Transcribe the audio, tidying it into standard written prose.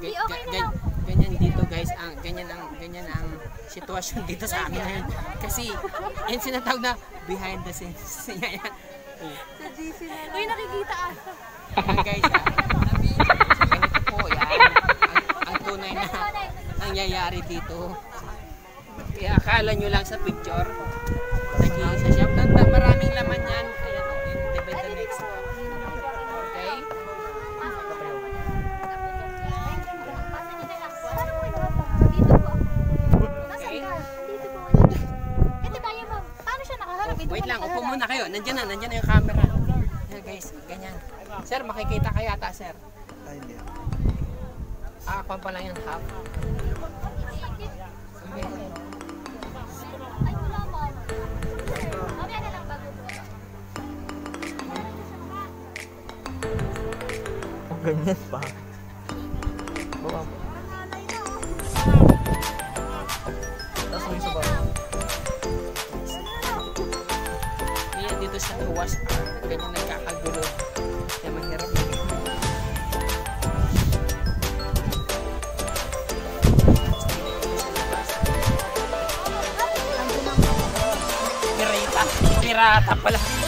Ganyan dito guys, ganyan ang sitwasyon dito sa amin ngayon. Kasi yan sinatawag na behind the scenes. Yan. Sa GC na lang. Uy, nakikita ata. Guys, ganito po yan. Ang tunay na nangyayari dito. Kaya akala nyo lang sa picture. Nag-iisa siya. Maraming laman yan. Ayan o, in the next. Okay? Wait lang, upo muna kayo. Nandiyan na yung camera. Ayan guys, ganyan. Sir, makikita ka yata, sir. Ay, hindi. Ako pa lang yung half. Okay. Ganyan pa. Baba mo. Tapos may isa ba? Kaya dito sa luwas, ganyan nagkakagulo. Kaya mahirap. Pirata pala.